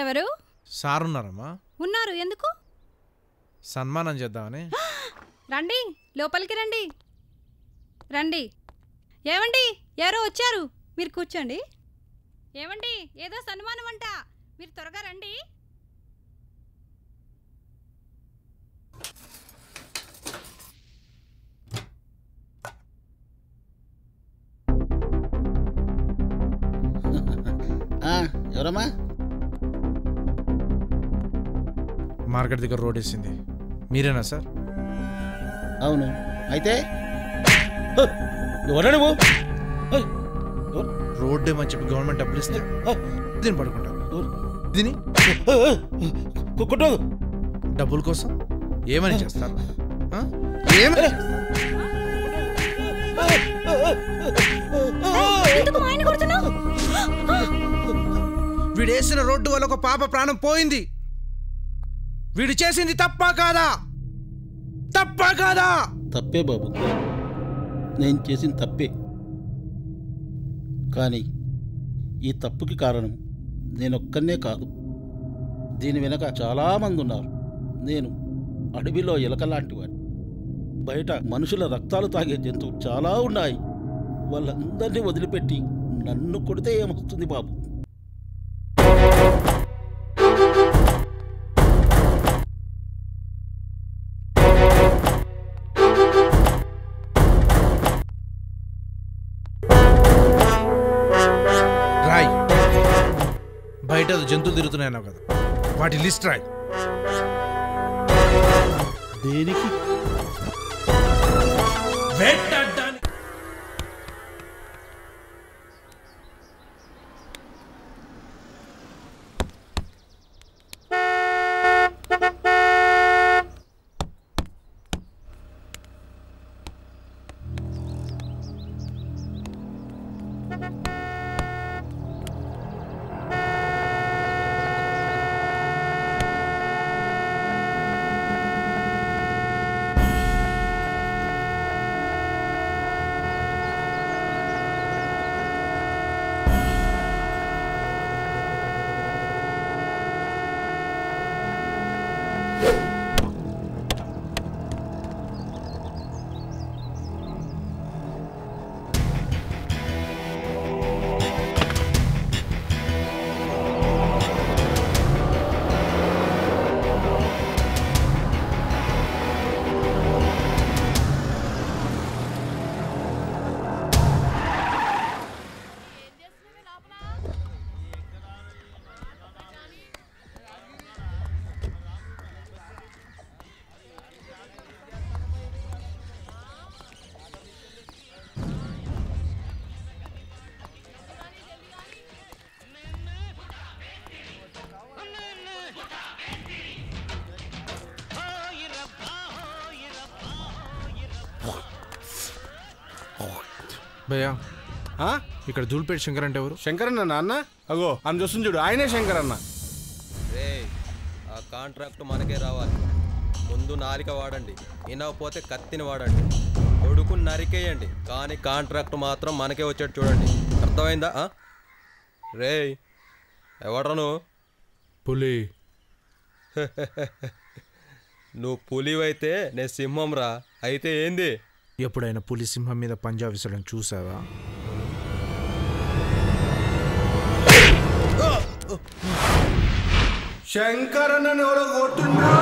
ఎవరు? సార్ ఉన్నారమ్మా. ఉన్నారు. ఎందుకు? సన్మానం చేద్దామని. రండి, లోపలికి రండి. రండి. ఏమండి, ఎవరో వచ్చారు, మీరు కూర్చోండి. ఏమండి, ఏదో సన్మానం అంట, మీరు త్వరగా రండి. ఎవరమ్మా? మార్కెట్ దగ్గర రోడ్ వేసింది మీరేనా సార్? అవును. అయితే ఎవరా నువ్వు? రోడ్ ఏమని చెప్పి గవర్నమెంట్ డబ్బులు ఇస్తే దీన్ని పడుకుంటా. దీని డబ్బుల కోసం ఏమని చేస్తారు? వీడేసిన రోడ్డు వల్ల ఒక పాప ప్రాణం పోయింది. వీడు చేసింది తప్పా కాదా? తప్పా కాదా? తప్పే బాబు, నేను చేసిన తప్పే. కానీ ఈ తప్పుకి కారణం నేనొక్కనే కాదు, దీని వెనక చాలామంది ఉన్నారు. నేను అడవిలో ఎలక లాంటి వాడిని. బయట మనుషుల రక్తాలు తాగే జంతువులు చాలా ఉన్నాయి. వాళ్ళందరినీ వదిలిపెట్టి నన్ను కొడితే ఏమొస్తుంది బాబు? రాయ్, బయట జంతువులు తిరుగుతున్నాయన్నావు కదా, వాటి లిస్ట్ రాయ్. దేనికి? భయ్యా, ఇక్కడ ధూళిపేట శంకర్ అంటే ఎవరు? శంకర్ అన్న నాన్న, అగో అని చూస్తుంది చూడు, ఆయనే శంకర్ అన్న. రే, ఆ కాంట్రాక్ట్ మనకే రావాలి. ముందు నాలిక వాడండి, వినకపోతే కత్తిని వాడండి. కొడుకు నరికేయండి, కానీ కాంట్రాక్ట్ మాత్రం మనకే వచ్చేట్టు చూడండి. అర్థమైందా? రే, ఎవడ్రా నువ్వు? పులి. నువ్వు పులివైతే నేను సింహం రా. అయితే ఏంది? ఎప్పుడైనా పులి సింహం మీద పంజా విసడం చూసావా? శంకర్ అన్న ఎవరో కొట్టుండ్రు.